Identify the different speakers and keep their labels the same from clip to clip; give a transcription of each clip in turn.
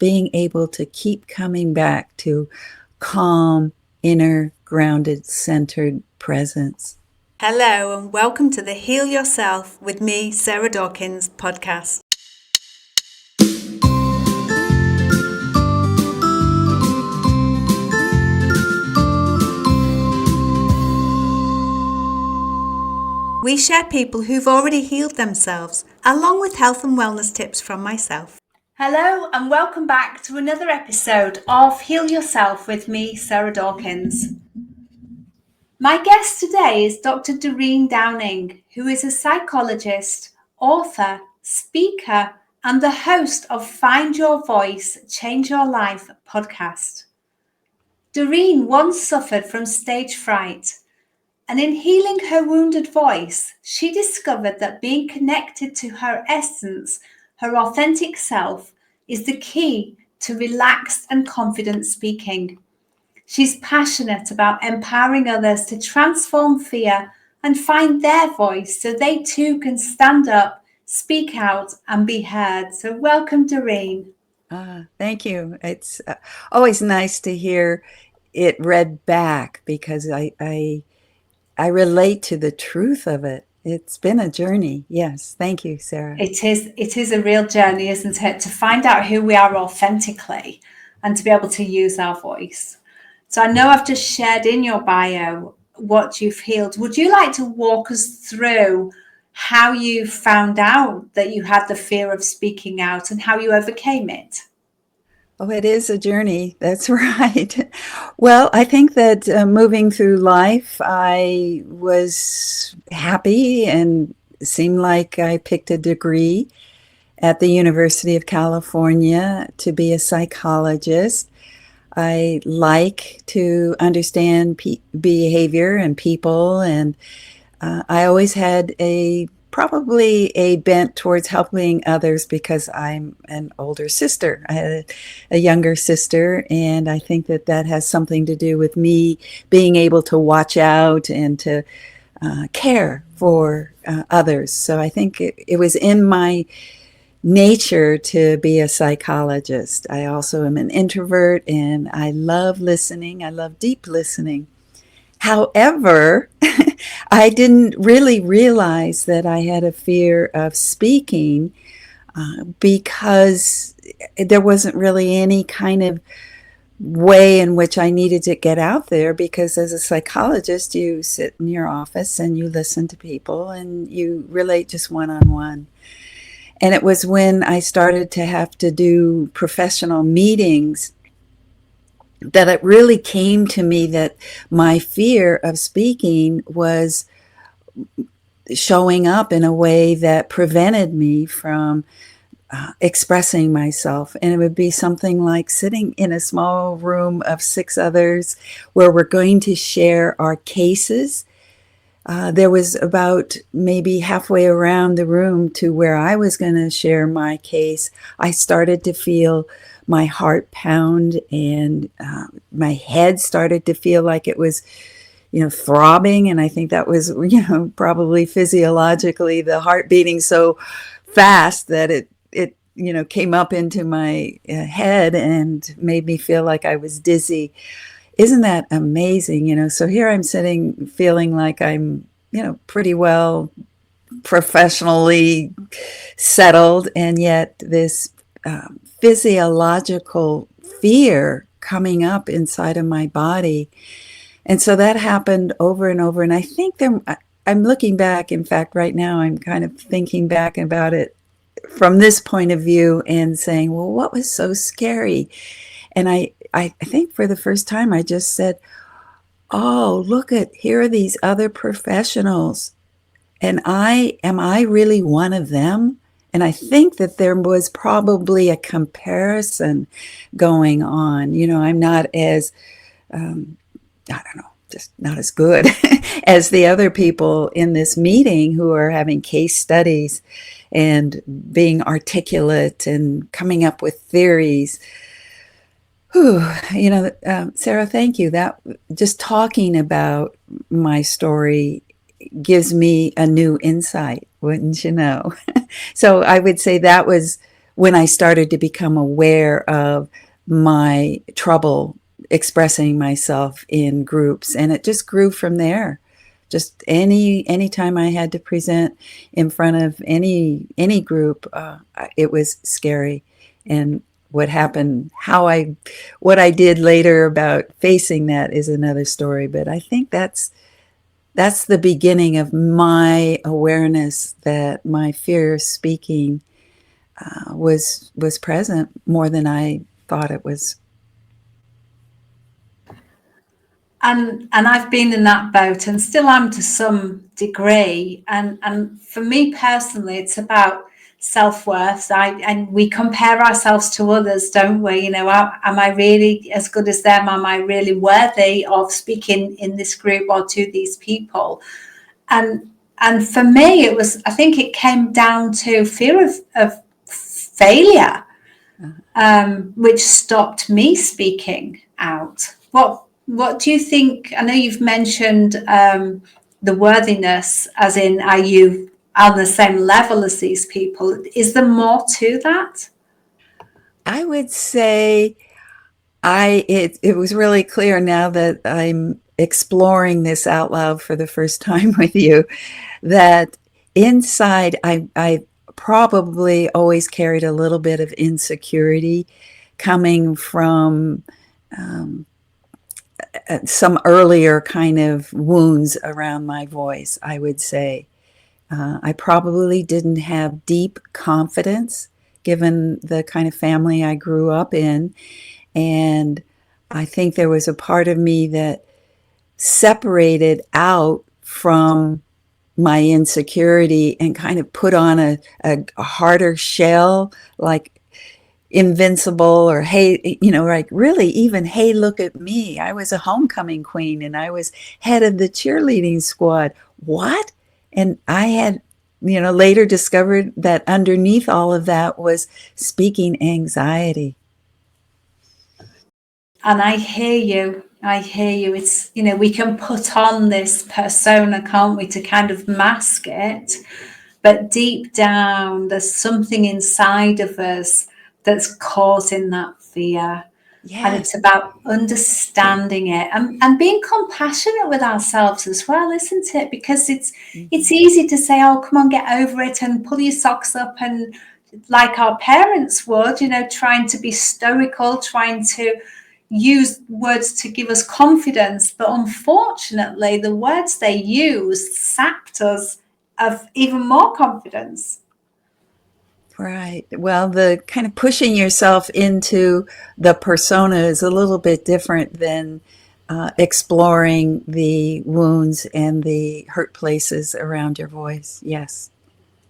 Speaker 1: being able to keep coming back to calm, inner, grounded, centered presence.
Speaker 2: Hello and welcome to the Heal Yourself with me, Sarah Dawkins podcast. We share people who've already healed themselves, along with health and wellness tips from myself. Hello and welcome back to another episode of Heal Yourself with me, Sarah Dawkins. My guest today is Dr. Doreen Downing, who is a psychologist, author, speaker, and the host of Find Your Voice, Change Your Life podcast. Doreen once suffered from stage fright, and in healing her wounded voice, she discovered that being connected to her essence, her authentic self, is the key to relaxed and confident speaking. She's passionate about empowering others to transform fear and find their voice so they too can stand up, speak out, and be heard. So welcome, Doreen.
Speaker 1: Thank you. It's always nice to hear it read back because I relate to the truth of it. It's been a journey. Yes. Thank you, Sarah.
Speaker 2: It is a real journey, isn't it? To find out who we are authentically and to be able to use our voice. So I know I've just shared in your bio what you've healed. Would you like to walk us through how you found out that you had the fear of speaking out and how you overcame it?
Speaker 1: Oh, it is a journey. That's right. Well, I think that moving through life, I was happy and it seemed like I picked a degree at the University of California to be a psychologist. I like to understand behavior and people, and I always had probably a bent towards helping others because I'm an older sister. I had a younger sister, and I think that has something to do with me being able to watch out and to care for others. So I think it was in my nature to be a psychologist. I also am an introvert, and I love listening. I love deep listening. However, I didn't really realize that I had a fear of speaking because there wasn't really any kind of way in which I needed to get out there, because as a psychologist, you sit in your office and you listen to people and you relate just one-on-one. And it was when I started to have to do professional meetings that it really came to me that my fear of speaking was showing up in a way that prevented me from expressing myself. And it would be something like sitting in a small room of 6 others where we're going to share our cases. There was about maybe halfway around the room to where I was going to share my case. I started to feel my heart pound, and my head started to feel like it was, throbbing. And I think that was, probably physiologically the heart beating so fast that it came up into my head and made me feel like I was dizzy. Isn't that amazing? So here I'm sitting feeling like I'm, pretty well professionally settled, and yet this physiological fear coming up inside of my body. And so that happened over and over. And I think I'm looking back. In fact, right now, I'm kind of thinking back about it from this point of view and saying, well, what was so scary? And I think for the first time, I just said, oh, here are these other professionals. And am I really one of them? And I think that there was probably a comparison going on. I'm not as, just not as good as the other people in this meeting who are having case studies and being articulate and coming up with theories. Sarah, thank you. That just talking about my story gives me a new insight, wouldn't you know? So I would say that was when I started to become aware of my trouble expressing myself in groups, and it just grew from there. Just any time I had to present in front of any group, it was scary. And what happened, what I did later about facing that is another story. But I think that's the beginning of my awareness that my fear of speaking was present more than I thought it was.
Speaker 2: And I've been in that boat and still am to some degree. And for me personally, it's about self-worth. And we compare ourselves to others, don't we? You know, am I really as good as them? Am I really worthy of speaking in this group or to these people? And for me, I think it came down to fear of failure, which stopped me speaking out. What do you think? I know you've mentioned the worthiness, as in, are you on the same level as these people? Is there more to that?
Speaker 1: I would say it was really clear now that I'm exploring this out loud for the first time with you, that inside I probably always carried a little bit of insecurity coming from some earlier kind of wounds around my voice, I would say. I probably didn't have deep confidence given the kind of family I grew up in. And I think there was a part of me that separated out from my insecurity and kind of put on a harder shell, like invincible, or hey, like really even, hey, look at me. I was a homecoming queen and I was head of the cheerleading squad. What? And I had, later discovered that underneath all of that was speaking anxiety.
Speaker 2: And I hear you. I hear you. It's, we can put on this persona, can't we, to kind of mask it. But deep down, there's something inside of us that's causing that fear. And
Speaker 1: Yes.
Speaker 2: it's about understanding it and being compassionate with ourselves as well, isn't it? Because it's easy to say, oh, come on, get over it and pull your socks up, and like our parents would, trying to be stoical, trying to use words to give us confidence. But unfortunately, the words they used sapped us of even more confidence.
Speaker 1: Right. Well, the kind of pushing yourself into the persona is a little bit different than exploring the wounds and the hurt places around your voice. Yes.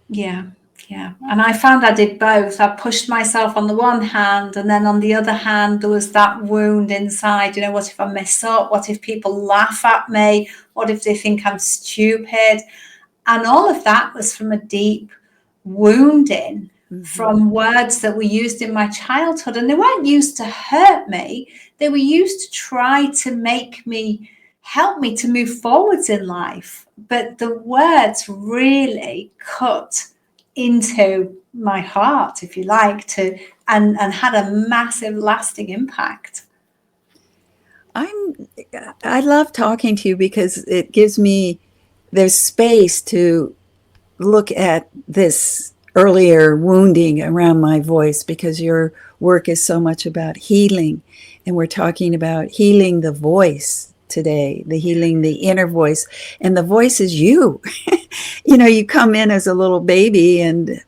Speaker 2: Yeah, yeah. And I found I did both. I pushed myself on the one hand, and then on the other hand, there was that wound inside. What if I mess up? What if people laugh at me? What if they think I'm stupid? And all of that was from a deep wounding from words that were used in my childhood. And they weren't used to hurt me. They were used to try to help me to move forwards in life. But the words really cut into my heart, if you like, and had a massive lasting impact.
Speaker 1: I love talking to you because it gives me, there's space to look at this earlier wounding around my voice, because your work is so much about healing. And we're talking about healing the voice today, the healing the inner voice. And the voice is you. You come in as a little baby and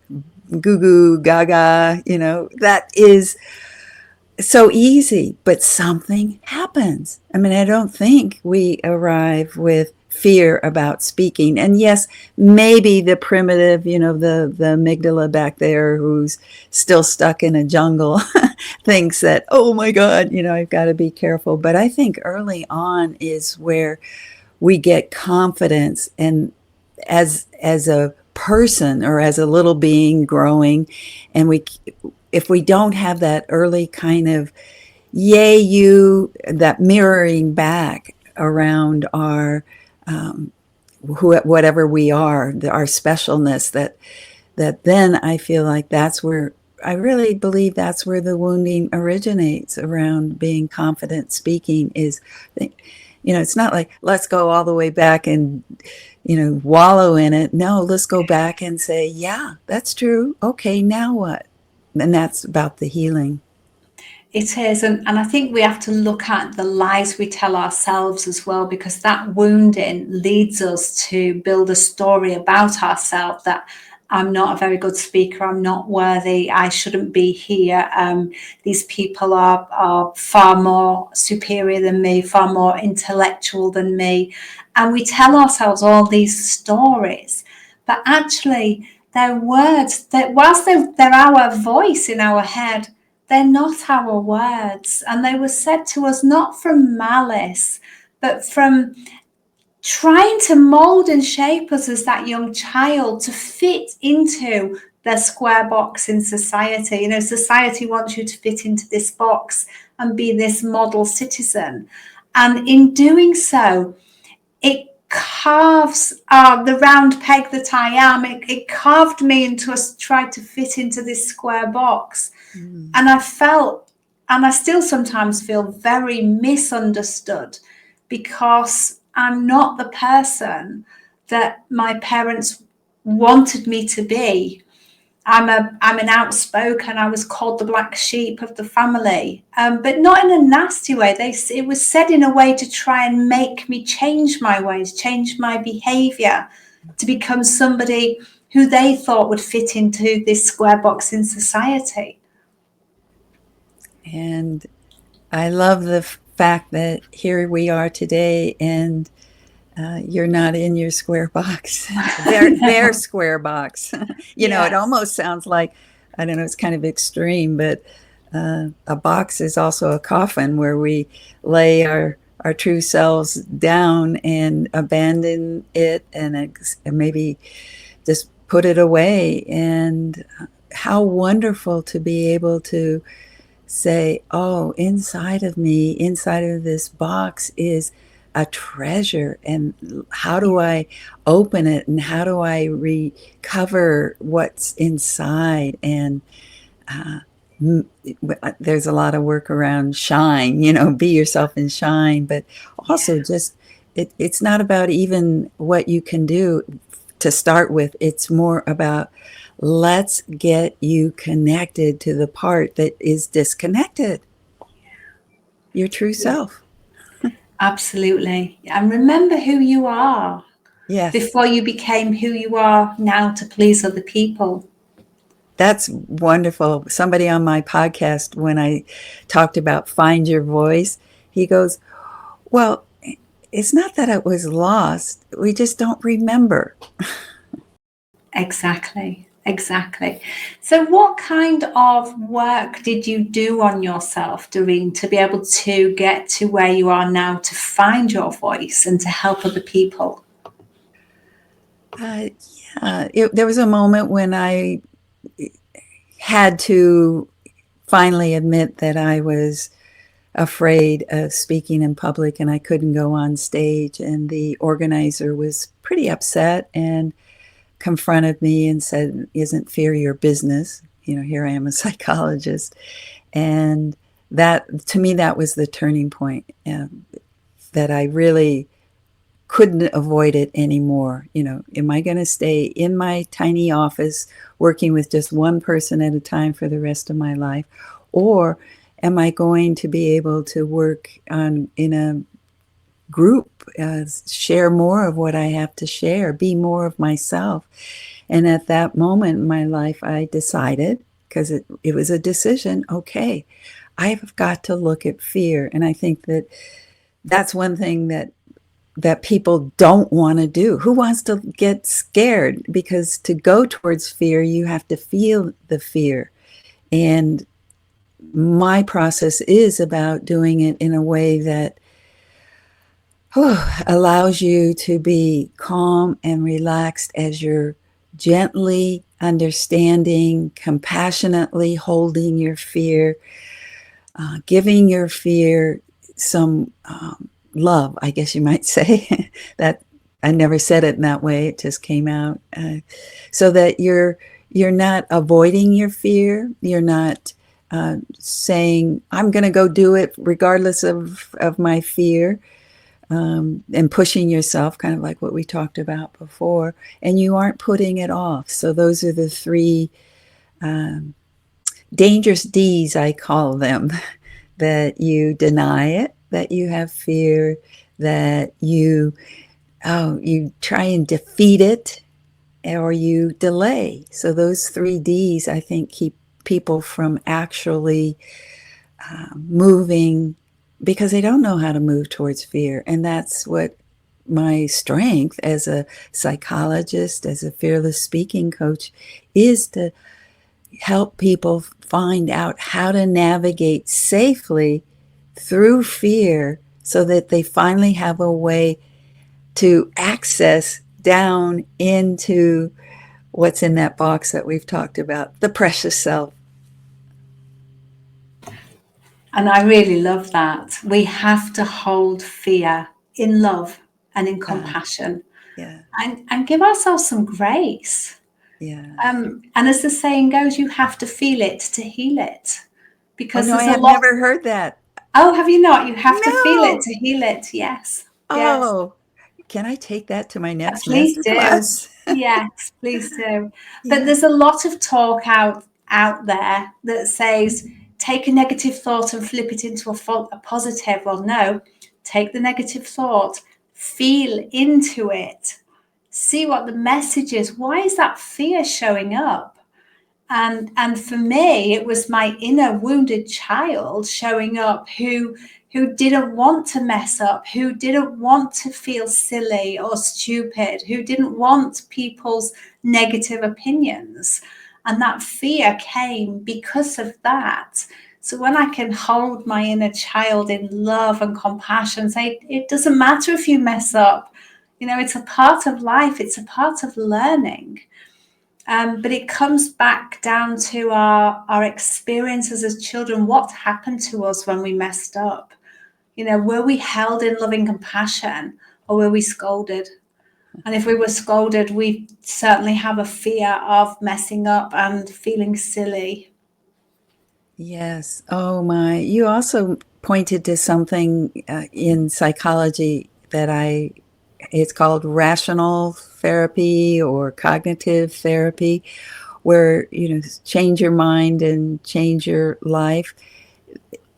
Speaker 1: goo goo gaga, that is so easy, but something happens. I mean, I don't think we arrive with fear about speaking. And yes, maybe the primitive, the amygdala back there who's still stuck in a jungle thinks that, oh my God, I've got to be careful. But I think early on is where we get confidence, and as a person or as a little being growing, and if we don't have that early kind of yay you, that mirroring back around our whatever we are, our specialness, that then I feel like that's where I really believe that's where the wounding originates, around being confident speaking. Is, it's not like, let's go all the way back and, wallow in it. No, let's go back and say, yeah, that's true. Okay, now what? And that's about the healing.
Speaker 2: It is, and I think we have to look at the lies we tell ourselves as well, because that wounding leads us to build a story about ourselves that I'm not a very good speaker, I'm not worthy, I shouldn't be here. These people are far more superior than me, far more intellectual than me. And we tell ourselves all these stories, but actually, they're words that, whilst they're our voice in our head, they're not our words. And they were said to us not from malice, but from trying to mold and shape us as that young child to fit into their square box in society. Society wants you to fit into this box and be this model citizen. And in doing so, it carves the round peg that I am. It carved me into try to fit into this square box. And I felt, and I still sometimes feel, very misunderstood, because I'm not the person that my parents wanted me to be. I'm an outspoken. I was called the black sheep of the family, but not in a nasty way. It was said in a way to try and make me change my ways, change my behaviour, to become somebody who they thought would fit into this square box in society.
Speaker 1: And I love the fact that here we are today, and you're not in your square box, their square box. It
Speaker 2: Yes.
Speaker 1: almost sounds like, I don't know, it's kind of extreme, but a box is also a coffin where we lay our true selves down and abandon it, and maybe just put it away. And how wonderful to be able to say, oh, inside of me, inside of this box is a treasure. And how do I open it? And how do I recover what's inside? And there's a lot of work around shine, be yourself and shine, but also just, it's not about even what you can do to start with. It's more about, let's get you connected to the part that is disconnected, your true
Speaker 2: Yeah,
Speaker 1: self.
Speaker 2: absolutely. And remember who you are
Speaker 1: Yes,
Speaker 2: before you became who you are now to please other people.
Speaker 1: that's wonderful. Somebody on my podcast, when I talked about find your voice, he goes, well, it's not that it was lost. We just don't remember.
Speaker 2: Exactly. Exactly. So, what kind of work did you do on yourself, Doreen, to be able to get to where you are now, to find your voice and to help other people?
Speaker 1: Uh, yeah, there was a moment when I had to finally admit that I was afraid of speaking in public and I couldn't go on stage. And the organizer was pretty upset and confronted me and said, "Isn't fear your business?" Here I am, a psychologist. And that, to me, that was the turning point, that I really couldn't avoid it anymore. Am I going to stay in my tiny office working with just one person at a time for the rest of my life? Or am I going to be able to work in a group, share more of what I have to share, be more of myself? And at that moment in my life, I decided, because it was a decision, okay, I've got to look at fear. And I think that that's one thing that people don't want to do. Who wants to get scared? Because to go towards fear, you have to feel the fear. And my process is about doing it in a way that allows you to be calm and relaxed as you're gently understanding, compassionately holding your fear, giving your fear some love, I guess you might say. That I never said it in that way; it just came out, so that you're not avoiding your fear. You're not saying, I'm going to go do it regardless of my fear, and pushing yourself, kind of like what we talked about before. And you aren't putting it off. So those are the three dangerous D's, I call them, that you deny it, that you have fear, that you try and defeat it, or you delay. So those three D's, I think, keep people from actually moving, because they don't know how to move towards fear. And that's what my strength as a psychologist, as a fearless speaking coach, is to help people find out how to navigate safely through fear so that they finally have a way to access down into what's in that box that we've talked about, the precious self.
Speaker 2: And I really love that. We have to hold fear in love and in compassion,
Speaker 1: Yeah,
Speaker 2: and give ourselves some grace.
Speaker 1: yeah.
Speaker 2: And as the saying goes, you have to feel it to heal it,
Speaker 1: Oh,
Speaker 2: because
Speaker 1: no, I
Speaker 2: there's a
Speaker 1: have
Speaker 2: lot.
Speaker 1: never heard that.
Speaker 2: Oh, have you not? You have to feel it
Speaker 1: No.
Speaker 2: to heal it. Yes. Yes.
Speaker 1: Oh, can I take that to my next
Speaker 2: Please
Speaker 1: master
Speaker 2: do.
Speaker 1: class?
Speaker 2: Yes, please do. But
Speaker 1: Yeah.
Speaker 2: there's a lot of talk out there that says take a negative thought and flip it into a positive. Well, no, take the negative thought, feel into it, see what the message is. Why is that fear showing up? And for me, it was my inner wounded child showing up, who didn't want to mess up, who didn't want to feel silly or stupid, who didn't want people's negative opinions. And that fear came because of that. So when I can hold my inner child in love and compassion, say, it doesn't matter if you mess up, it's a part of life, it's a part of learning. But it comes back down to our experiences as children. What happened to us when we messed up? Were we held in loving compassion, or were we scolded? And if we were scolded, we certainly have a fear of messing up and feeling silly.
Speaker 1: Yes. Oh my. You also pointed to something in psychology it's called rational therapy or cognitive therapy, where, change your mind and change your life.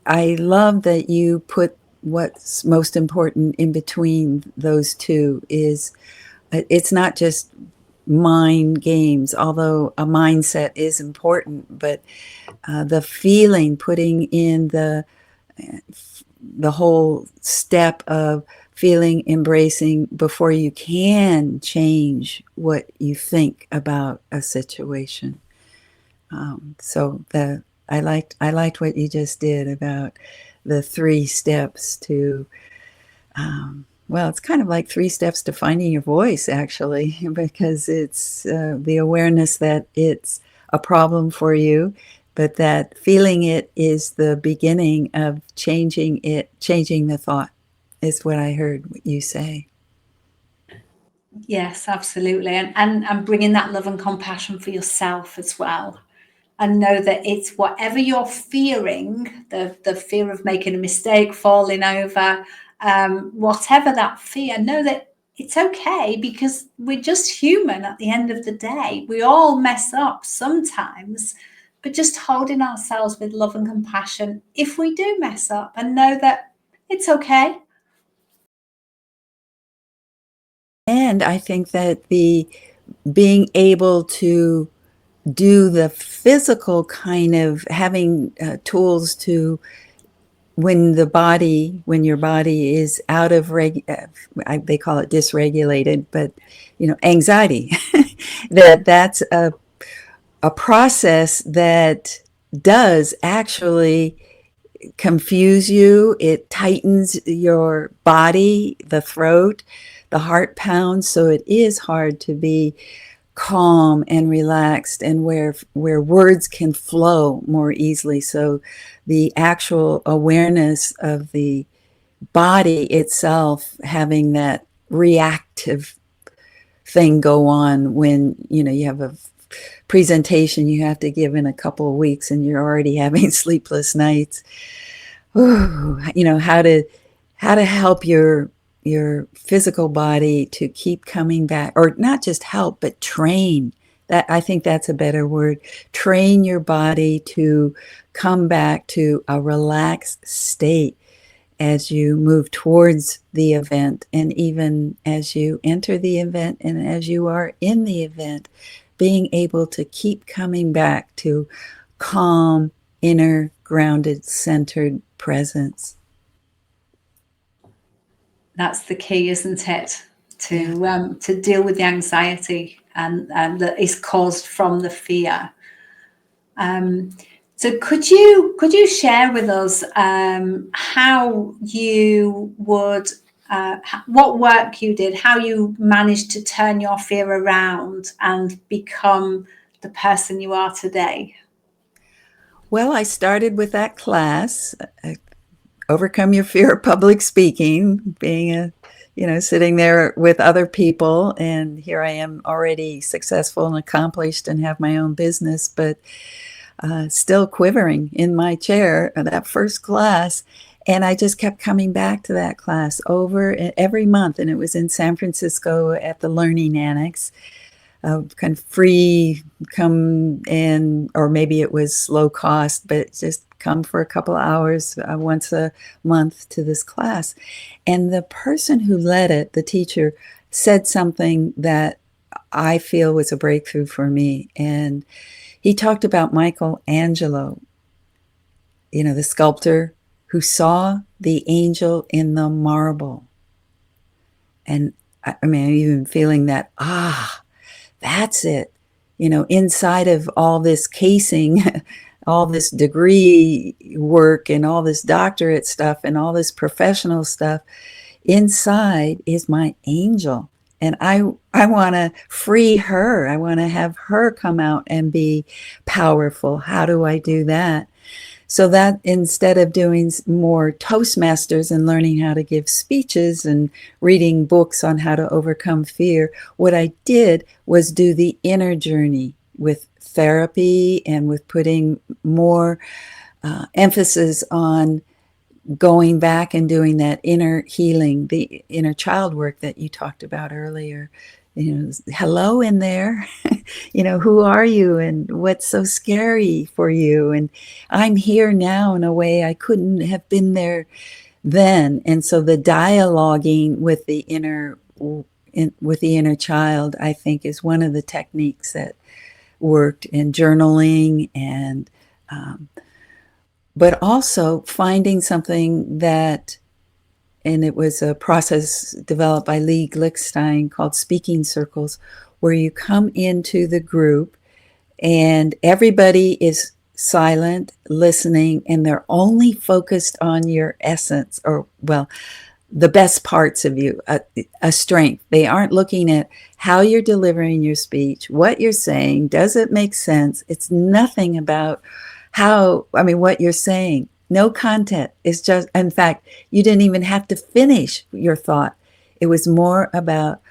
Speaker 1: I love that you put what's most important in between those two is it's not just mind games, although a mindset is important, but the feeling, putting in the whole step of feeling, embracing before you can change what you think about a situation. So I liked what you just did about the 3 steps to, well, it's kind of like 3 steps to finding your voice, actually, because it's the awareness that it's a problem for you, but that feeling it is the beginning of changing the thought, is what I heard you say.
Speaker 2: Yes, absolutely. And bringing that love and compassion for yourself as well. And know that it's whatever you're fearing, the fear of making a mistake, falling over, whatever that fear, know that it's okay, because we're just human at the end of the day. We all mess up sometimes, but just holding ourselves with love and compassion if we do mess up, and know that it's okay.
Speaker 1: And I think that the being able to do the physical kind of having tools to, when your body is out of they call it dysregulated, but anxiety, that's a process that does actually confuse you. It tightens your body, the throat, the heart pounds, so it is hard to be calm and relaxed, and where words can flow more easily. So the actual awareness of the body itself having that reactive thing go on when you have a presentation you have to give in a couple of weeks and you're already having sleepless nights. Ooh, how to help your physical body to keep coming back, or not just help, but train. That, I think that's a better word. Train your body to come back to a relaxed state as you move towards the event, and even as you enter the event and as you are in the event, being able to keep coming back to calm, inner, grounded, centered presence.
Speaker 2: That's the key, isn't it? To deal with the anxiety and that is caused from the fear. So could you share with us how you would what work you did, how you managed to turn your fear around and become the person you are today?
Speaker 1: Well, I started with that class, Overcome Your Fear of Public Speaking, being sitting there with other people. And here I am, already successful and accomplished and have my own business, but still quivering in my chair at that first class. And I just kept coming back to that class over every month. And it was in San Francisco at the Learning Annex. Kind of free, come in, or maybe it was low cost, but just come for a couple of hours once a month to this class. And the person who led it, the teacher, said something that I feel was a breakthrough for me. And he talked about Michelangelo, the sculptor who saw the angel in the marble. And I'm even feeling that, that's it. Inside of all this casing, all this degree work and all this doctorate stuff and all this professional stuff, inside is my angel. And I want to free her. I want to have her come out and be powerful. How do I do that? So that instead of doing more Toastmasters and learning how to give speeches and reading books on how to overcome fear, what I did was do the inner journey with therapy and with putting more emphasis on going back and doing that inner healing, the inner child work that you talked about earlier. Hello in there. Who are you and what's so scary for you? And I'm here now in a way I couldn't have been there then. And so the dialoguing with the inner child, I think, is one of the techniques that worked in journaling, and but also finding something that, and it was a process developed by Lee Glickstein called speaking circles, where you come into the group and everybody is silent, listening, and they're only focused on your essence, or, well, the best parts of you, a strength. They aren't looking at how you're delivering your speech, what you're saying, does it make sense? It's nothing about what you're saying. No content. It's just, in fact, you didn't even have to finish your thought. It was more about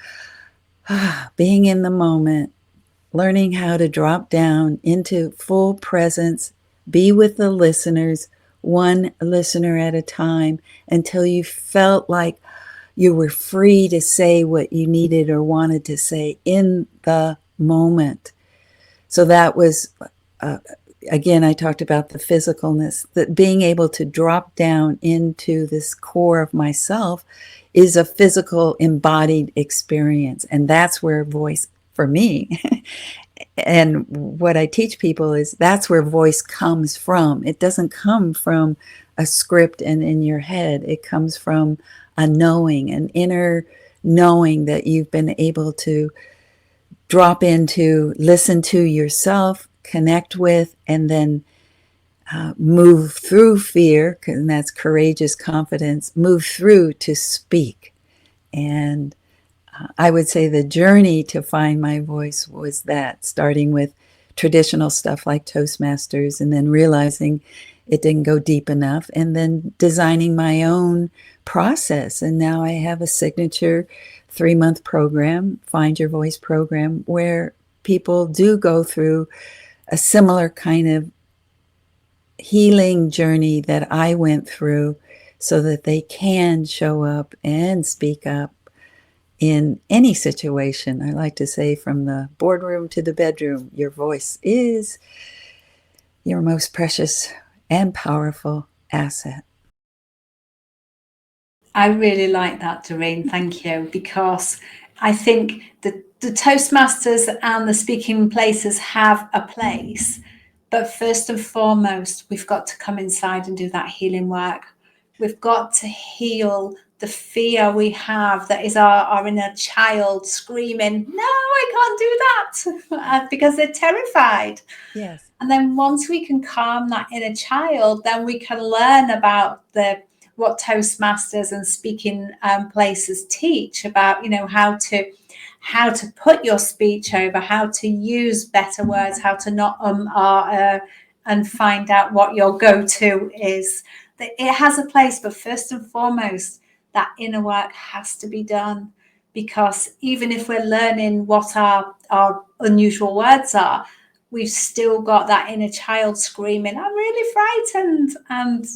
Speaker 1: being in the moment, learning how to drop down into full presence, be with the listeners, one listener at a time, until you felt like you were free to say what you needed or wanted to say in the moment. So that was, again, I talked about the physicalness, that being able to drop down into this core of myself is a physical embodied experience. And that's where voice, for me, and what I teach people is that's where voice comes from. It doesn't come from a script and in your head. It comes from a knowing, an inner knowing that you've been able to drop into, listen to yourself, connect with, and then move through fear, and that's courageous confidence, move through to speak. And I would say the journey to find my voice was that, starting with traditional stuff like Toastmasters, and then realizing it didn't go deep enough, and then designing my own process. And now I have a signature 3-month program, Find Your Voice program, where people do go through a similar kind of healing journey that I went through so that they can show up and speak up in any situation. I like to say, from the boardroom to the bedroom, your voice is your most precious and powerful asset.
Speaker 2: I really like that, Doreen. Thank you. Because I think the Toastmasters and the speaking places have a place. But first and foremost, we've got to come inside and do that healing work. We've got to heal the fear we have that is our inner child screaming, no, I can't do that, because they're terrified.
Speaker 1: Yes.
Speaker 2: And then once we can calm that inner child, then we can learn about what Toastmasters and speaking places teach about, how to put your speech over, how to use better words, how to not and find out what your go-to is. It has a place, but first and foremost, that inner work has to be done, because even if we're learning what our unusual words are, we've still got that inner child screaming, I'm really frightened. And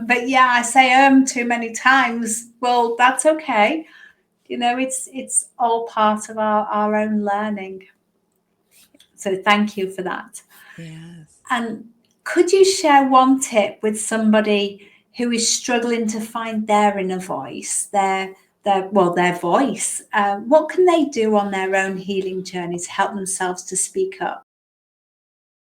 Speaker 2: but yeah, I say too many times. Well, that's okay. It's all part of our own learning. So thank you for that.
Speaker 1: Yes.
Speaker 2: And could you share one tip with somebody who is struggling to find their inner voice, their voice? What can they do on their own healing journey to help themselves to speak up?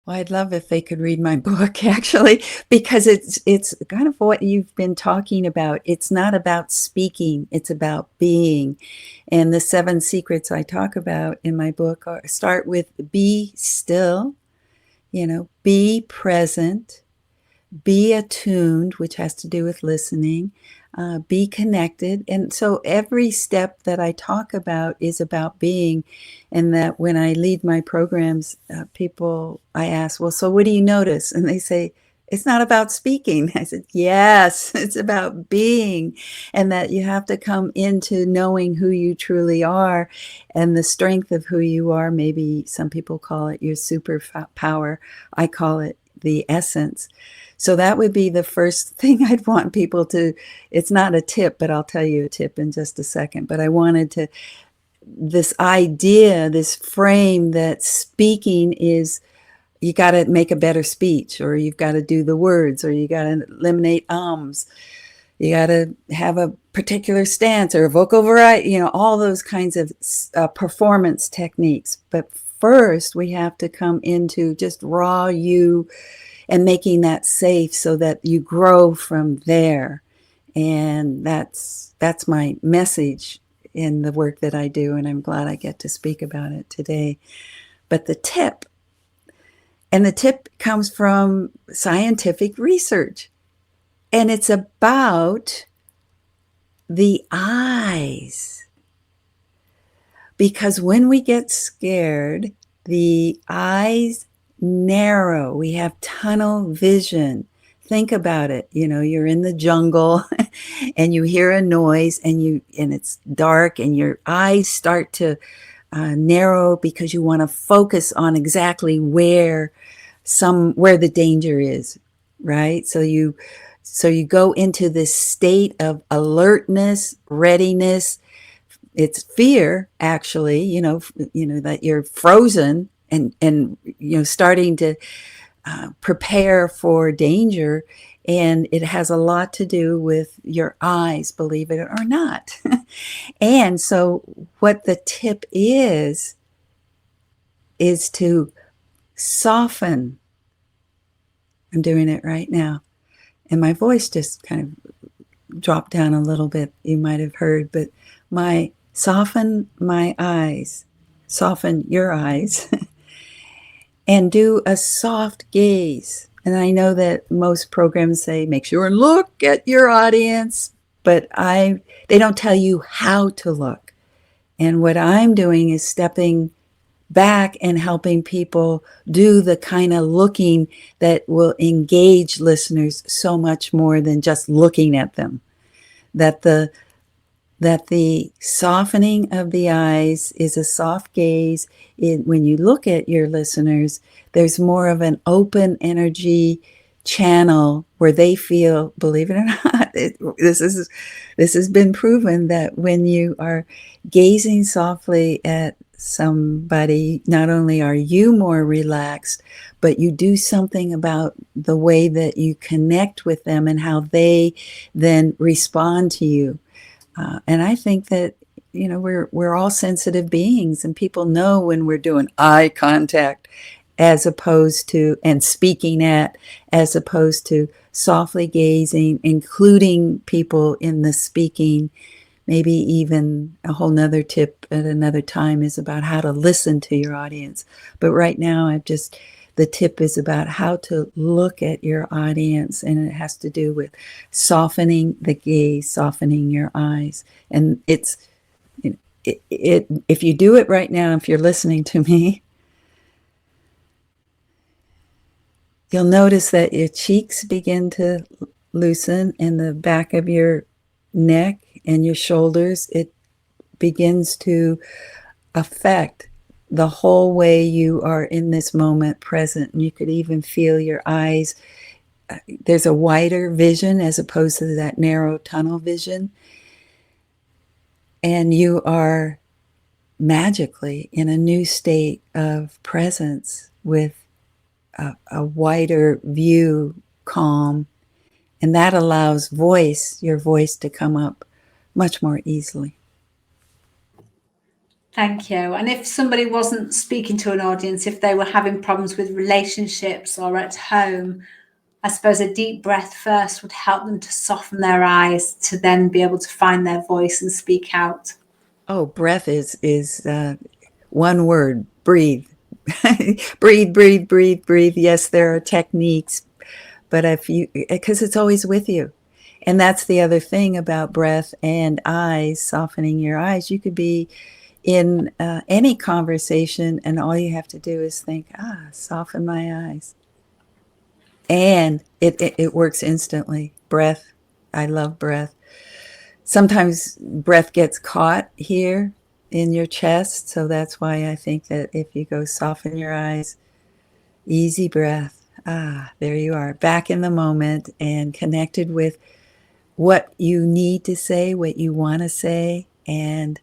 Speaker 1: Well, I'd love if they could read my book, actually, because it's kind of what you've been talking about. It's not about speaking, it's about being. And the 7 secrets I talk about in my book start with be still, be present, be attuned, which has to do with listening, be connected. And so every step that I talk about is about being. And that when I lead my programs, I ask, well, so what do you notice? And they say, it's not about speaking. I said, yes, it's about being. And that you have to come into knowing who you truly are and the strength of who you are. Maybe some people call it your superpower. I call it the essence. So that would be the first thing I'd want people to, it's not a tip, but I'll tell you a tip in just a second. But I wanted to, this idea, this frame that speaking is, you got to make a better speech, or you've got to do the words, or you got to eliminate ums. You got to have a particular stance or a vocal variety, all those kinds of performance techniques. But first, we have to come into just raw you and making that safe so that you grow from there. And that's my message in the work that I do, and I'm glad I get to speak about it today. But the tip comes from scientific research, and it's about the eyes. Because when we get scared, the eyes narrow. We have tunnel vision. Think about it. You're in the jungle and you hear a noise and it's dark and your eyes start to narrow because you want to focus on exactly where the danger is, right? So you go into this state of alertness, readiness. It's fear, actually, that you're frozen and starting to prepare for danger. And it has a lot to do with your eyes, believe it or not. And so what the tip is to soften. I'm doing it right now. And my voice just kind of dropped down a little bit, you might have heard, but soften my eyes, soften your eyes, and do a soft gaze. And I know that most programs say, make sure and look at your audience, but they don't tell you how to look. And what I'm doing is stepping back and helping people do the kind of looking that will engage listeners so much more than just looking at them. That that the softening of the eyes is a soft gaze. When you look at your listeners, there's more of an open energy channel where they feel, believe it or not, this has been proven that when you are gazing softly at somebody, not only are you more relaxed, but you do something about the way that you connect with them and how they then respond to you. And I think that, we're all sensitive beings, and people know when we're doing eye contact as opposed to, and speaking at, as opposed to softly gazing, including people in the speaking. Maybe even a whole nother tip at another time is about how to listen to your audience. But right now, the tip is about how to look at your audience, and it has to do with softening the gaze, softening your eyes. And if you do it right now, if you're listening to me, you'll notice that your cheeks begin to loosen in the back of your neck and your shoulders. It begins to affect the whole way you are in this moment present. And you could even feel your eyes. There's a wider vision as opposed to that narrow tunnel vision. And you are magically in a new state of presence with a wider view, calm. And that allows your voice to come up much more easily.
Speaker 2: Thank you. And if somebody wasn't speaking to an audience, if they were having problems with relationships or at home, I suppose a deep breath first would help them to soften their eyes to then be able to find their voice and speak out.
Speaker 1: Oh, breath is one word: breathe. Breathe, breathe, breathe, breathe. Yes, there are techniques, but because it's always with you. And that's the other thing about breath and eyes, softening your eyes. You could be in any conversation, and all you have to do is think, soften my eyes. And it works instantly. Breath, I love breath. Sometimes breath gets caught here in your chest, so that's why I think that if you go soften your eyes, easy breath, there you are, back in the moment and connected with what you need to say, what you want to say, and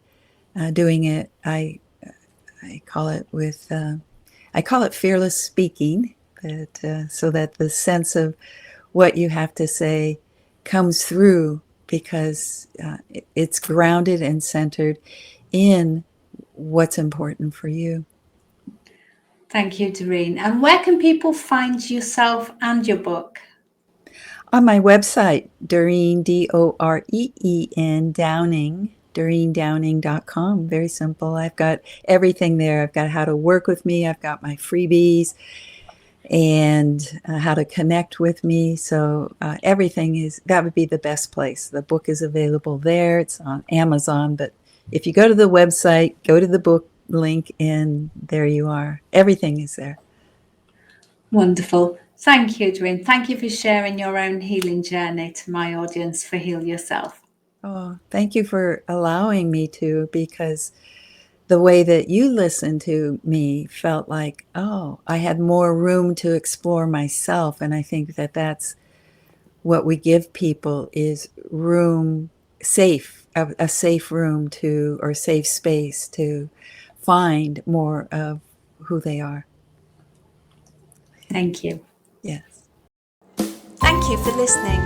Speaker 1: doing it. I call it fearless speaking, so that the sense of what you have to say comes through, because it's grounded and centered in what's important for you.
Speaker 2: Thank you, Doreen. And where can people find yourself and your book?
Speaker 1: On my website, Doreen, Doreen Downing, DoreenDowning.com. Very simple. I've got everything there. I've got how to work with me. I've got my freebies and how to connect with me. So that would be the best place. The book is available there. It's on Amazon. But if you go to the website, go to the book link, and there you are. Everything is there.
Speaker 2: Wonderful. Thank you, Doreen. Thank you for sharing your own healing journey to my audience for Heal Yourself.
Speaker 1: Oh, thank you for allowing me to, because the way that you listened to me felt like, I had more room to explore myself. And I think that that's what we give people, is room, a safe room or safe space to find more of who they are.
Speaker 2: Thank you.
Speaker 1: Yes.
Speaker 2: Thank you for listening.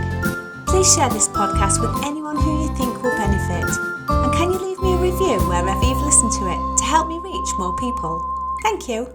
Speaker 2: Please share this podcast with anyone who you think will benefit. And can you leave me a review wherever you've listened to it to help me reach more people? Thank you.